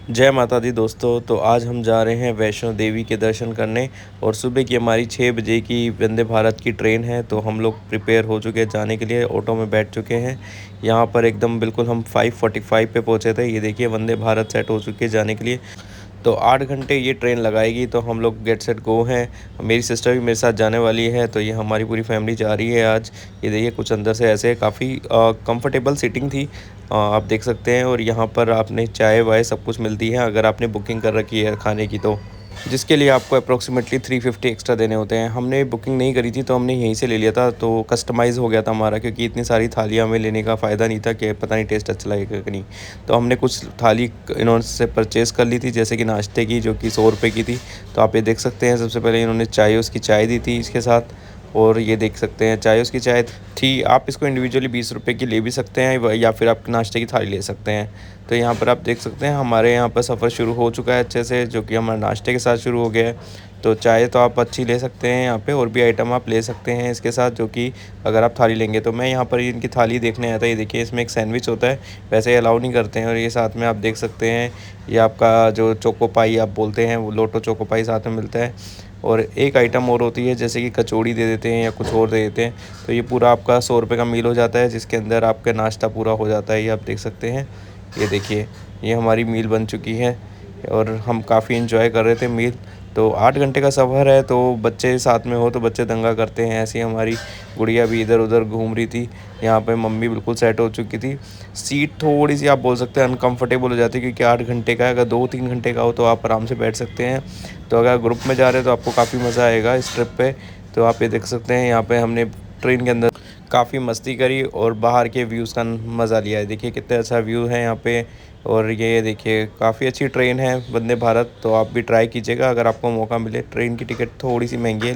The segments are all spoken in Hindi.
जय माता दी दोस्तों। तो आज हम जा रहे हैं वैष्णो देवी के दर्शन करने और सुबह की हमारी 6 बजे की वंदे भारत की ट्रेन है। तो हम लोग प्रिपेयर हो चुके हैं जाने के लिए, ऑटो में बैठ चुके हैं। यहाँ पर एकदम बिल्कुल हम 5:45 पे पहुँचे थे। ये देखिए वंदे भारत सेट हो चुकी है जाने के लिए। तो 8 घंटे ये ट्रेन लगाएगी। तो हम लोग गेट सेट गो हैं। मेरी सिस्टर भी मेरे साथ जाने वाली है। तो ये हमारी पूरी फैमिली जा रही है आज। ये देखिए कुछ अंदर से ऐसे काफ़ी कंफर्टेबल सीटिंग थी, आप देख सकते हैं। और यहाँ पर आपने चाय वाय सब कुछ मिलती है अगर आपने बुकिंग कर रखी है खाने की, तो जिसके लिए आपको अप्रोक्सीमेटली 350 एक्स्ट्रा देने होते हैं। हमने बुकिंग नहीं करी थी तो हमने यहीं से ले लिया था, तो कस्टमाइज़ हो गया था हमारा, क्योंकि इतनी सारी थालियाँ हमें लेने का फ़ायदा नहीं था कि पता नहीं टेस्ट अच्छा लगेगा कि नहीं। तो हमने कुछ थाली इन्होंने से परचेज़ कर ली थी, जैसे कि नाश्ते की, जो कि 100 रुपये की थी। तो आप ये देख सकते हैं, सबसे पहले इन्होंने चाय, उसकी चाय दी थी इसके साथ। और ये देख सकते हैं चाय उसकी चाय थी। आप इसको इंडिविजुअली 20 रुपये की ले भी सकते हैं या फिर आप नाश्ते की थाली ले सकते हैं। तो यहाँ पर आप देख सकते हैं हमारे यहाँ पर सफ़र शुरू हो चुका है अच्छे से, जो कि हमारे नाश्ते के साथ शुरू हो गया है। तो चाय तो आप अच्छी ले सकते हैं यहाँ पे, और भी आइटम आप ले सकते हैं इसके साथ, जो कि अगर आप थाली लेंगे। तो मैं यहाँ पर इनकी थाली देखने आया था। ये देखिए इसमें एक सैंडविच होता है, वैसे अलाउ नहीं करते हैं। और ये साथ में आप देख सकते हैं, ये आपका जो चोको पाई आप बोलते हैं, वो लोटो चोको पाई साथ में मिलता है। और एक आइटम और होती है, जैसे कि कचौड़ी दे देते हैं या कुछ और दे देते हैं। तो ये पूरा आपका 100 रुपये का मील हो जाता है, जिसके अंदर आपका नाश्ता पूरा हो जाता है। ये आप देख सकते हैं। ये देखिए ये हमारी मील बन चुकी है और हम काफ़ी इन्जॉय कर रहे थे मील। तो 8 घंटे का सफ़र है, तो बच्चे साथ में हो तो बच्चे दंगा करते हैं। ऐसे ही हमारी गुड़िया भी इधर उधर घूम रही थी। यहाँ पे मम्मी बिल्कुल सेट हो चुकी थी। सीट थोड़ी सी आप बोल सकते हैं अनकंफर्टेबल हो जाती है, क्योंकि 8 घंटे का है। अगर 2-3 घंटे का हो तो आप आराम से बैठ सकते हैं। तो अगर ग्रुप में जा रहे हैं तो आपको काफ़ी मज़ा आएगा इस ट्रिप पे। तो आप ये देख सकते हैं, यहाँ पे हमने ट्रेन के अंदर काफ़ी मस्ती करी और बाहर के व्यूज़ का मज़ा लिया है। देखिए कितना अच्छा व्यू है यहाँ पे। और ये देखिए काफ़ी अच्छी ट्रेन है वंदे भारत। तो आप भी ट्राई कीजिएगा अगर आपको मौका मिले। ट्रेन की टिकट थोड़ी सी महंगी है,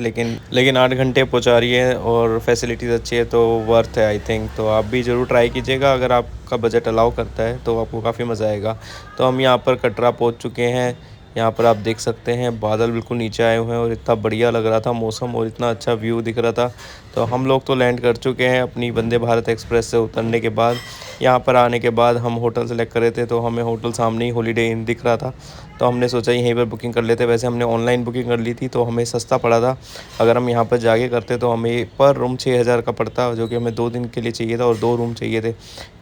लेकिन 8 घंटे पहुँचा रही है और फैसिलिटीज़ अच्छी है, तो वर्थ है आई थिंक। तो आप भी ज़रूर ट्राई कीजिएगा, अगर आपका बजट अलाउ करता है तो आपको काफ़ी मज़ा आएगा। तो हम यहाँ पर कटरा पहुँच चुके हैं। यहाँ पर आप देख सकते हैं बादल बिल्कुल नीचे आए हुए हैं और इतना बढ़िया लग रहा था मौसम, और इतना अच्छा व्यू दिख रहा था। तो हम लोग तो लैंड कर चुके हैं अपनी वंदे भारत एक्सप्रेस से उतरने के बाद। यहाँ पर आने के बाद हम होटल सेलेक्ट कर रहे थे, तो हमें होटल सामने ही हॉलीडे इन दिख रहा था। तो हमने सोचा यहीं पर बुकिंग कर लेते। वैसे हमने ऑनलाइन बुकिंग कर ली थी, तो हमें सस्ता पड़ा था। अगर हम यहाँ पर जाके करते तो हमें पर रूम 6,000 का पड़ता, जो कि हमें 2 दिन के लिए चाहिए था और 2 रूम चाहिए थे।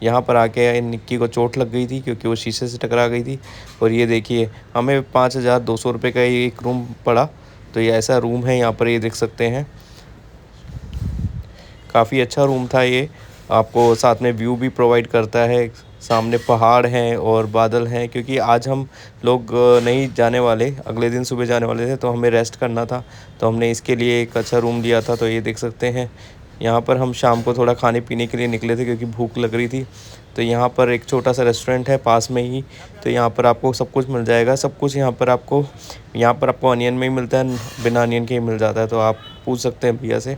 यहाँ पर आके निक्की को चोट लग गई थी, क्योंकि वो शीशे से टकरा गई थी। और ये देखिए हमें 5,200 रुपये का एक रूम पड़ा। तो ये ऐसा रूम है यहाँ पर, ये देख सकते हैं। काफ़ी अच्छा रूम था ये। आपको साथ में व्यू भी प्रोवाइड करता है। सामने पहाड़ हैं और बादल हैं, क्योंकि आज हम लोग नहीं जाने वाले, अगले दिन सुबह जाने वाले थे, तो हमें रेस्ट करना था। तो हमने इसके लिए एक अच्छा रूम लिया था। तो ये देख सकते हैं, यहाँ पर हम शाम को थोड़ा खाने पीने के लिए निकले थे, क्योंकि भूख लग रही थी। तो यहाँ पर एक छोटा सा रेस्टोरेंट है पास में ही। तो यहाँ पर आपको सब कुछ मिल जाएगा। सब कुछ यहाँ पर आपको अनियन में ही मिलता है, बिना अनियन के ही मिल जाता है। तो आप पूछ सकते हैं भैया से।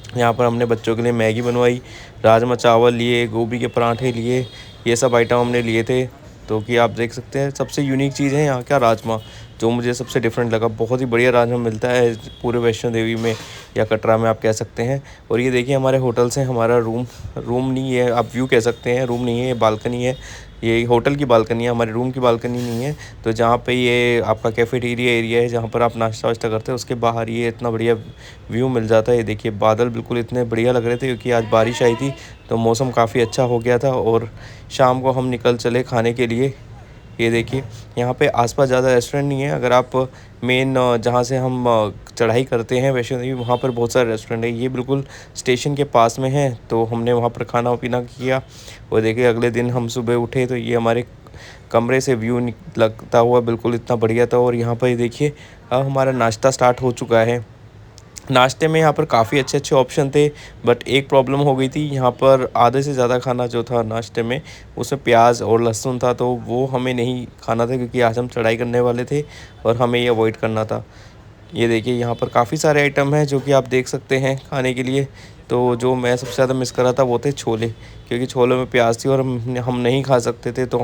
यहाँ पर हमने बच्चों के लिए मैगी बनवाई, राजमा चावल लिए, गोभी के पराठे लिए, ये सब आइटम हमने लिए थे। तो कि आप देख सकते हैं सबसे यूनिक चीज़ है यहाँ का राजमा, जो मुझे सबसे डिफरेंट लगा। बहुत ही बढ़िया राजमा मिलता है पूरे वैष्णो देवी में, या कटरा में आप कह सकते हैं। और ये देखिए हमारे होटल से हमारा रूम नहीं है, आप व्यू कह सकते हैं, रूम नहीं है, ये बालकनी है। ये होटल की बालकनी है, हमारे रूम की बालकनी नहीं है। तो जहाँ पे ये आपका कैफेटेरिया एरिया है, जहाँ पर आप नाश्ता वाश्ता करते हैं, उसके बाहर ये इतना बढ़िया व्यू मिल जाता है। ये देखिए बादल बिल्कुल इतने बढ़िया लग रहे थे, क्योंकि आज बारिश आई थी। तो मौसम काफ़ी अच्छा हो गया था। और शाम को हम निकल चले खाने के लिए। ये देखिए यहाँ पे आसपास ज़्यादा रेस्टोरेंट नहीं है। अगर आप मेन जहाँ से हम चढ़ाई करते हैं वैष्णो देवी, वहाँ पर बहुत सारे रेस्टोरेंट है। ये बिल्कुल स्टेशन के पास में है, तो हमने वहाँ पर खाना पीना किया। और देखिए अगले दिन हम सुबह उठे, तो ये हमारे कमरे से व्यू लगता हुआ बिल्कुल इतना बढ़िया था। और यहाँ पर ये देखिए अब हमारा नाश्ता स्टार्ट हो चुका है। नाश्ते में यहाँ पर काफ़ी अच्छे अच्छे ऑप्शन थे, बट एक प्रॉब्लम हो गई थी। यहाँ पर आधे से ज़्यादा खाना जो था नाश्ते में, उसमें प्याज और लहसुन था, तो वो हमें नहीं खाना था, क्योंकि आज हम चढ़ाई करने वाले थे और हमें ये अवॉइड करना था। ये देखिए यहाँ पर काफ़ी सारे आइटम हैं, जो कि आप देख सकते हैं खाने के लिए। तो जो मैं सबसे ज़्यादा मिस कर रहा था वो थे छोले, क्योंकि छोलों में प्याज थी और हम नहीं खा सकते थे। तो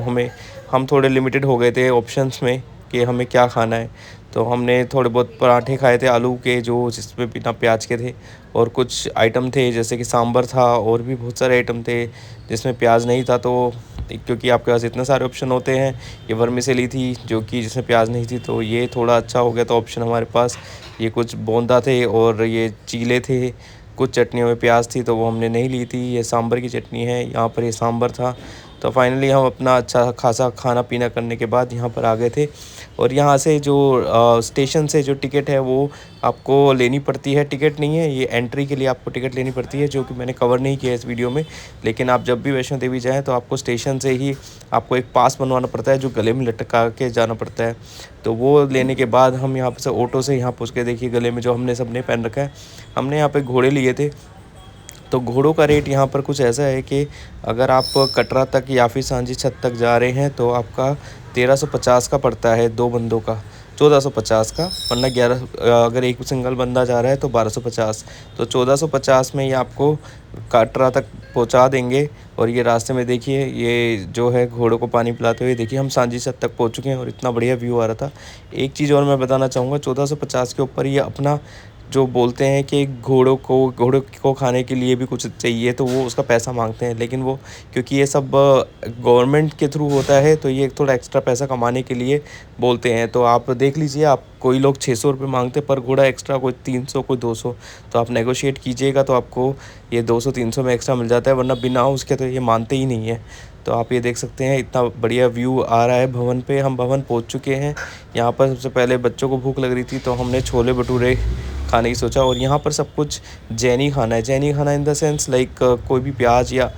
हम थोड़े लिमिटेड हो गए थे ऑप्शंस में कि हमें क्या खाना है। तो हमने थोड़े बहुत पराठे खाए थे आलू के, जो जिसमें बिना प्याज के थे। और कुछ आइटम थे, जैसे कि सांभर था, और भी बहुत सारे आइटम थे जिसमें प्याज नहीं था। तो क्योंकि आपके पास इतने सारे ऑप्शन होते हैं। ये वर्मिसेली थी जो कि जिसमें प्याज नहीं थी, तो ये थोड़ा अच्छा हो गया। तो ऑप्शन हमारे पास ये कुछ बोंदा थे और ये चीले थे। कुछ चटनियों में प्याज थी तो वो हमने नहीं ली थी। ये सांभर की चटनी है, यहाँ पर ये सांभर था। तो फाइनली हम अपना अच्छा खासा खाना पीना करने के बाद यहाँ पर आ गए थे। और यहाँ से जो स्टेशन से जो टिकट है वो आपको लेनी पड़ती है। टिकट नहीं है, ये एंट्री के लिए आपको टिकट लेनी पड़ती है, जो कि मैंने कवर नहीं किया इस वीडियो में। लेकिन आप जब भी वैष्णो देवी जाएँ तो आपको स्टेशन से ही आपको एक पास बनवाना पड़ता है, जो गले में लटका के जाना पड़ता है। तो वो लेने के बाद हम यहाँ से ऑटो से यहाँ पहुँच के, देखिए गले में जो हमने सबने पहन रखा है। हमने यहाँ पे घोड़े लिए थे। तो घोड़ों का रेट यहाँ पर कुछ ऐसा है कि अगर आप कटरा तक या फिर सांची छत तक जा रहे हैं तो आपका 1350 का पड़ता है 2 बंदों का, 1450 का। वरना 11, अगर एक सिंगल बंदा जा रहा है तो 1250। तो 1450 में ये आपको कटरा तक पहुँचा देंगे। और ये रास्ते में देखिए, ये जो है घोड़ों को पानी पिलाते हुए देखिए हम सांची छत तक पहुँच चुके हैं और इतना बढ़िया व्यू आ रहा था। एक चीज़ और मैं बताना चाहूँगा, 1450 के ऊपर ये अपना जो बोलते हैं कि घोड़ों को खाने के लिए भी कुछ चाहिए, तो वो उसका पैसा मांगते हैं। लेकिन वो क्योंकि ये सब गवर्नमेंट के थ्रू होता है, तो ये थोड़ा एक्स्ट्रा पैसा कमाने के लिए बोलते हैं। तो आप देख लीजिए, आप कोई लोग 600 रुपये मांगते पर घोड़ा एक्स्ट्रा, कोई 300, कोई 200। तो आप नेगोशिएट कीजिएगा तो आपको ये 200-300 में एक्स्ट्रा मिल जाता है, वरना बिना उसके तो ये मानते ही नहीं है। तो आप ये देख सकते हैं, इतना बढ़िया व्यू आ रहा है भवन पे। हम भवन पहुंच चुके हैं। यहाँ पर सबसे पहले बच्चों को भूख लग रही थी तो हमने छोले भटूरे खाने की सोचा। और यहाँ पर सब कुछ जैनी खाना है। जैनी खाना इन द सेंस लाइक कोई भी प्याज या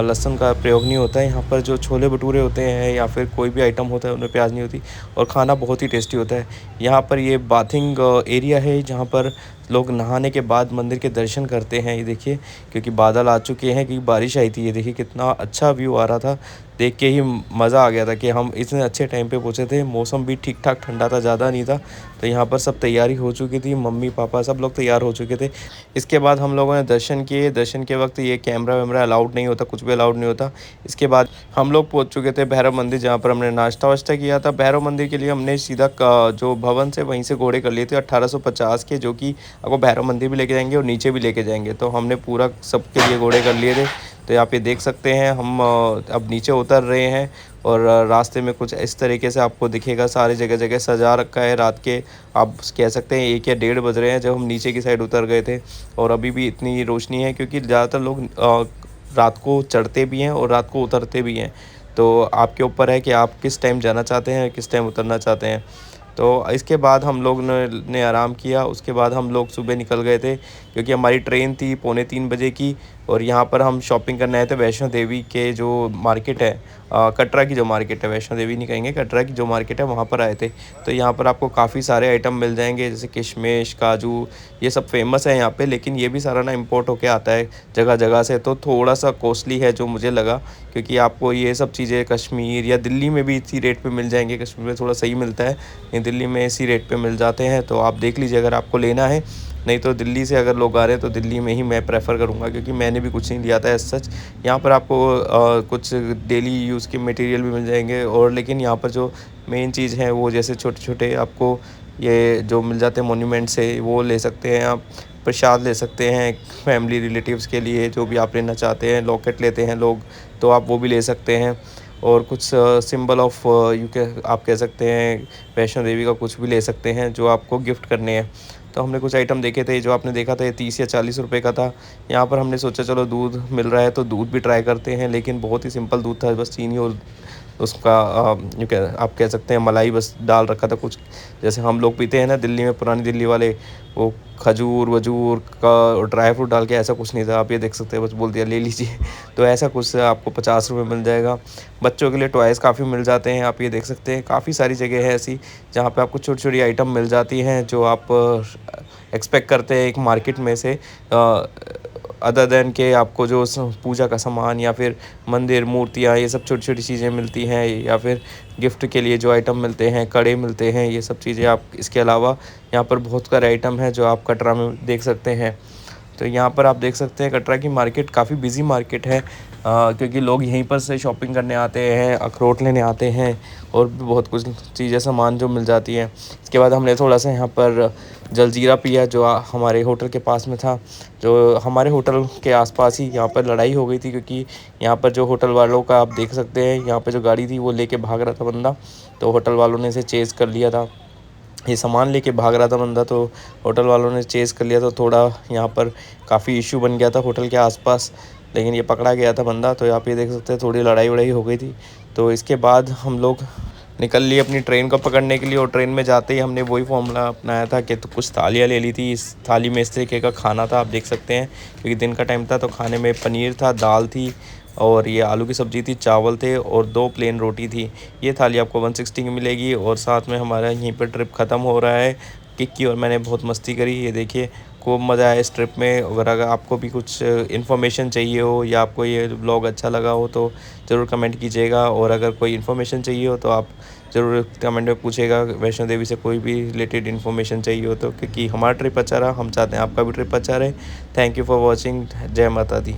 लहसुन का प्रयोग नहीं होता है। यहाँ पर जो छोले भटूरे होते हैं या फिर कोई भी आइटम होता है उनमें प्याज नहीं होती, और खाना बहुत ही टेस्टी होता है। यहाँ पर ये बाथिंग एरिया है, जहाँ पर लोग नहाने के बाद मंदिर के दर्शन करते हैं। ये देखिए, क्योंकि बादल आ चुके हैं, क्योंकि बारिश आई थी। ये देखिए कितना अच्छा व्यू आ रहा था, देख के ही मज़ा आ गया था कि हम इतने अच्छे टाइम पे पहुँचे थे। मौसम भी ठीक ठाक ठंडा था, ज़्यादा नहीं था। तो यहाँ पर सब तैयारी हो चुकी थी, मम्मी पापा सब लोग तैयार हो चुके थे। इसके बाद हम लोगों ने दर्शन किए। दर्शन के वक्त ये कैमरा वैमरा अलाउड नहीं होता, कुछ भी अलाउड नहीं होता। इसके बाद हम लोग पहुँच चुके थे भैरव मंदिर, जहाँ पर हमने नाश्ता वाश्ता किया था। भैरव मंदिर के लिए हमने सीधा जो भवन से वहीं से घोड़े कर लिए थे 1850 के, जो कि आपको भैरव मंदिर भी लेके जाएंगे और नीचे भी लेके जाएंगे। तो हमने पूरा सबके लिए घोड़े कर लिए थे। तो यहाँ पे देख सकते हैं हम अब नीचे उतर रहे हैं। और रास्ते में कुछ इस तरीके से आपको दिखेगा, सारी जगह जगह सजा रखा है। रात के आप कह सकते हैं 1 या 1:30 बज रहे हैं जब हम नीचे की साइड उतर गए थे। और अभी भी इतनी रोशनी है, क्योंकि ज़्यादातर लोग रात को चढ़ते भी हैं और रात को उतरते भी हैं। तो आपके ऊपर है कि आप किस टाइम जाना चाहते हैं, किस टाइम उतरना चाहते हैं। तो इसके बाद हम लोग ने आराम किया। उसके बाद हम लोग सुबह निकल गए थे, क्योंकि हमारी ट्रेन थी 2:45 बजे की। और यहाँ पर हम शॉपिंग करने आए थे वैष्णो देवी के जो मार्केट है, कटरा की जो मार्केट है, वैष्णो देवी नहीं कहेंगे, कटरा की जो मार्केट है वहाँ पर आए थे। तो यहाँ पर आपको काफ़ी सारे आइटम मिल जाएंगे, जैसे किशमिश, काजू, ये सब फेमस है यहाँ पे। लेकिन ये भी सारा ना इम्पोर्ट होके आता है जगह जगह से, तो थोड़ा सा कॉस्टली है जो मुझे लगा। क्योंकि आपको ये सब चीज़ें कश्मीर या दिल्ली में भी इसी रेट पे मिल जाएंगे। कश्मीर में थोड़ा सही मिलता है, लेकिन दिल्ली में इसी रेट पे मिल जाते हैं। तो आप देख लीजिए अगर आपको लेना है। नहीं तो दिल्ली से अगर लोग आ रहे हैं तो दिल्ली में ही मैं प्रेफर करूँगा, क्योंकि मैंने भी कुछ नहीं लिया था एज सच। यहाँ पर आपको कुछ डेली यूज़ के मटेरियल भी मिल जाएंगे। और लेकिन यहाँ पर जो मेन चीज़ है वो जैसे छोटे छोटे आपको ये जो मिल जाते हैं मोन्यूमेंट से, वो ले सकते हैं आप। प्रसाद ले सकते हैं फैमिली रिलेटिव्स के लिए, जो भी आप लेना चाहते हैं। लॉकेट लेते हैं लोग, तो आप वो भी ले सकते हैं। और कुछ सिंबल ऑफ आप कह सकते हैं वैष्णो देवी का कुछ भी ले सकते हैं जो आपको गिफ्ट करने हैं। तो हमने कुछ आइटम देखे थे, जो आपने देखा था ये 30 या 40 रुपए का था। यहाँ पर हमने सोचा चलो दूध मिल रहा है तो दूध भी ट्राई करते हैं। लेकिन बहुत ही सिंपल दूध था, बस चीनी और उसका आप कह सकते हैं मलाई बस डाल रखा था। कुछ जैसे हम लोग पीते हैं ना दिल्ली में, पुरानी दिल्ली वाले, वो खजूर वजूर का ड्राई फ्रूट डाल के, ऐसा कुछ नहीं था। आप ये देख सकते हैं, बस बोल दिया ले लीजिए। तो ऐसा कुछ आपको 50 रुपये मिल जाएगा। बच्चों के लिए टॉयज़ काफ़ी मिल जाते हैं, आप ये देख सकते हैं। काफ़ी सारी जगह है ऐसी जहाँ पे आपको छोटी छोटी आइटम मिल जाती हैं, जो आप एक्सपेक्ट करते हैं एक मार्केट में से। अदर दैन के आपको जो पूजा का सामान या फिर मंदिर मूर्तियाँ, ये सब छोटी छोटी चीज़ें मिलती हैं। या फिर गिफ्ट के लिए जो आइटम मिलते हैं, कड़े मिलते हैं, ये सब चीज़ें आप। इसके अलावा यहाँ पर बहुत सारे आइटम हैं जो आप कटरा में देख सकते हैं। तो यहाँ पर आप देख सकते हैं कटरा की मार्केट काफ़ी बिजी मार्केट है। क्योंकि लोग यहीं पर से शॉपिंग करने आते हैं, अखरोट लेने आते हैं और भी बहुत कुछ चीज़ें सामान जो मिल जाती है। इसके बाद हमने थोड़ा सा यहाँ पर जलजीरा पिया जो हमारे होटल के पास में था। जो हमारे होटल के आसपास ही यहाँ पर लड़ाई हो गई थी, क्योंकि यहाँ पर जो होटल वालों का आप देख सकते हैं, यहाँ पर जो गाड़ी थी वो लेके भाग रहा था बंदा, तो होटल वालों ने इसे चेज़ कर लिया था। ये सामान लेके भाग रहा था बंदा, तो होटल वालों ने चेज़ कर लिया, तो थोड़ा यहाँ पर काफ़ी इशू बन गया था होटल के आसपास, लेकिन ये पकड़ा गया था बंदा। तो आप ये देख सकते हैं थोड़ी लड़ाई वड़ाई हो गई थी। तो इसके बाद हम लोग निकल लिए अपनी ट्रेन को पकड़ने के लिए, और ट्रेन में जाते ही हमने वही फॉर्मूला अपनाया था कि तो कुछ थालियाँ ले ली थी। इस थाली में इस तरीके का खाना था, आप देख सकते हैं, क्योंकि दिन का टाइम था। तो खाने में पनीर था, दाल थी, और ये आलू की सब्ज़ी थी, चावल थे और 2 प्लेन रोटी थी। ये थाली आपको 160 की मिलेगी। और साथ में हमारा यहीं पर ट्रिप ख़त्म हो रहा है। किक की और मैंने बहुत मस्ती करी, ये देखिए खूब मज़ा आया इस ट्रिप में। अगर आपको भी कुछ इन्फॉर्मेशन चाहिए हो या आपको ये व्लॉग अच्छा लगा हो तो ज़रूर कमेंट कीजिएगा, और अगर कोई इन्फॉर्मेशन चाहिए हो तो आप ज़रूर कमेंट में पूछेगा। वैष्णो देवी से कोई भी रिलेटेड इन्फॉर्मेशन चाहिए हो तो, क्योंकि हमारा ट्रिप अच्छा रहा, हम चाहते हैं आपका भी ट्रिप अच्छा रहे। Thank you for watching. जय माता दी।